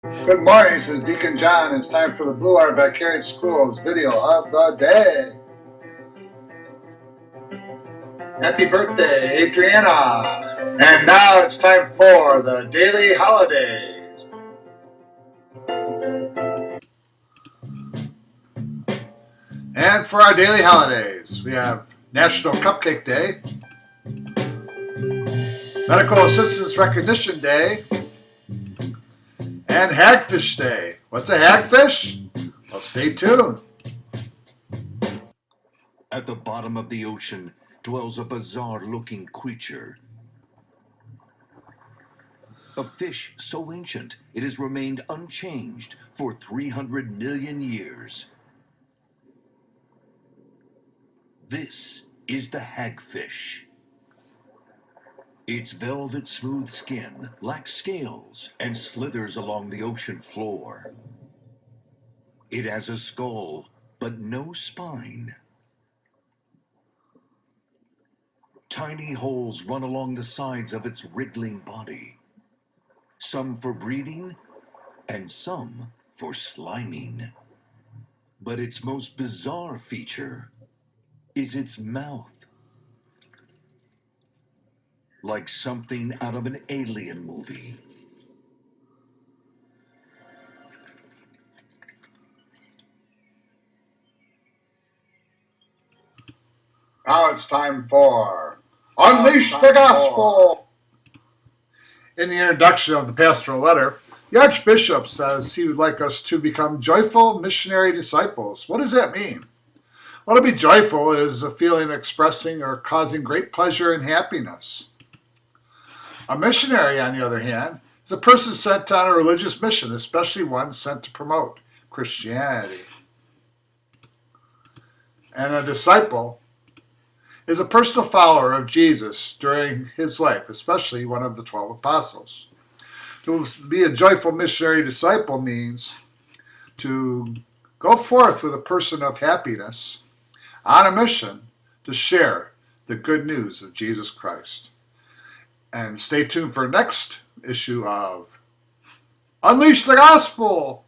Good morning, this is Deacon John. It's time for the Blue Water Vicarious Schools video of the day. Happy birthday, Adriana! And now it's time for the daily holidays. And for our daily holidays, we have National Cupcake Day, Medical Assistance Recognition Day, and Hagfish Day. What's a hagfish? Well, stay tuned. At the bottom of the ocean dwells a bizarre-looking creature. A fish so ancient it has remained unchanged for 300 million years. This is the hagfish. Its velvet-smooth skin lacks scales and slithers along the ocean floor. It has a skull, but no spine. Tiny holes run along the sides of its wriggling body, some for breathing and some for sliming. But its most bizarre feature is its mouth. Like something out of an alien movie. Now it's time for Unleash the Gospel! In the introduction of the pastoral letter, the Archbishop says he would like us to become joyful missionary disciples. What does that mean? Well, to be joyful is a feeling expressing or causing great pleasure and happiness. A missionary, on the other hand, is a person sent on a religious mission, especially one sent to promote Christianity. And a disciple is a personal follower of Jesus during his life, especially one of the 12 apostles. To be a joyful missionary disciple means to go forth with a person of happiness on a mission to share the good news of Jesus Christ. And stay tuned for next issue of Unleash the Gospel!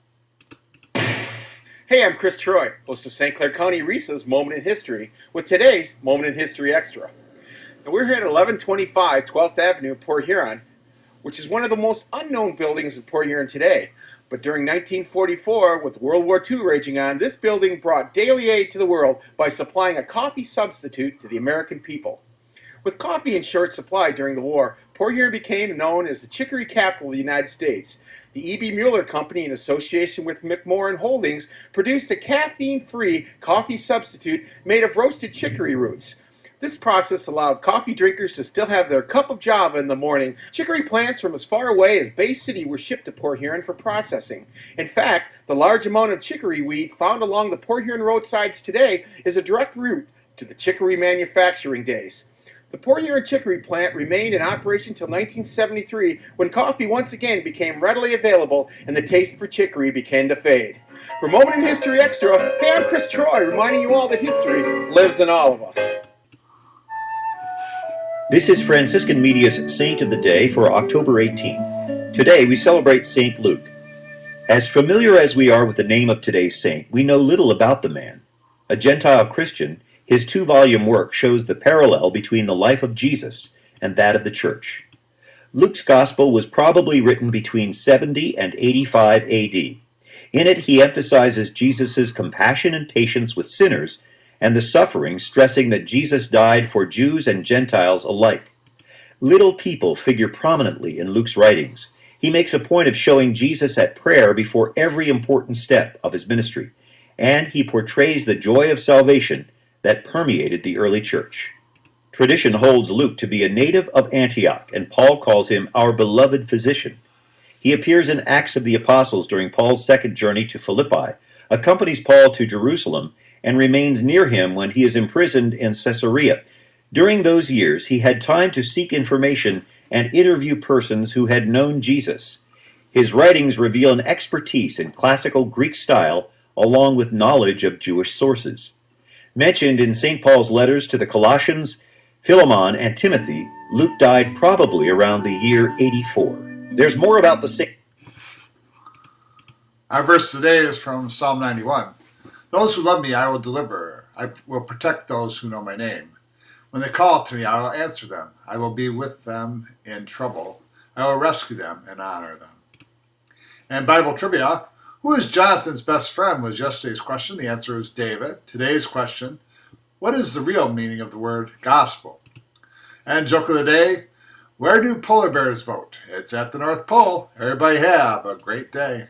Hey, I'm Chris Troy, host of St. Clair County RISA's Moment in History, with today's Moment in History Extra. And we're here at 1125 12th Avenue, Port Huron, which is one of the most unknown buildings in Port Huron today. But during 1944, with World War II raging on, this building brought daily aid to the world by supplying a coffee substitute to the American people. With coffee in short supply during the war, Port Huron became known as the chicory capital of the United States. The E.B. Mueller Company, in association with McMorran Holdings, produced a caffeine-free coffee substitute made of roasted chicory roots. This process allowed coffee drinkers to still have their cup of java in the morning. Chicory plants from as far away as Bay City were shipped to Port Huron for processing. In fact, the large amount of chicory weed found along the Port Huron roadsides today is a direct route to the chicory manufacturing days. The Port Huron chicory plant remained in operation until 1973, when coffee once again became readily available and the taste for chicory began to fade. For Moment in History Extra, hey, I'm Chris Troy, reminding you all that history lives in all of us. This is Franciscan Media's Saint of the Day for October 18th. Today we celebrate St. Luke. As familiar as we are with the name of today's saint, we know little about the man. A Gentile Christian, his 2-volume work shows the parallel between the life of Jesus and that of the Church. Luke's Gospel was probably written between 70 and 85 A.D. In it, he emphasizes Jesus' compassion and patience with sinners and the suffering, stressing that Jesus died for Jews and Gentiles alike. Little people figure prominently in Luke's writings. He makes a point of showing Jesus at prayer before every important step of his ministry, and he portrays the joy of salvation that permeated the early church. Tradition holds Luke to be a native of Antioch, and Paul calls him our beloved physician. He appears in Acts of the Apostles during Paul's second journey to Philippi, accompanies Paul to Jerusalem, and remains near him when he is imprisoned in Caesarea. During those years, he had time to seek information and interview persons who had known Jesus. His writings reveal an expertise in classical Greek style along with knowledge of Jewish sources. Mentioned in St. Paul's letters to the Colossians, Philemon, and Timothy, Luke died probably around the year 84. There's more about the saint. Our verse today is from Psalm 91. Those who love me I will deliver. I will protect those who know my name. When they call to me, I will answer them. I will be with them in trouble. I will rescue them and honor them. And Bible trivia, who is Jonathan's best friend was yesterday's question. The answer is David. Today's question, what is the real meaning of the word gospel? And joke of the day, where do polar bears vote? It's at the North Pole. Everybody have a great day.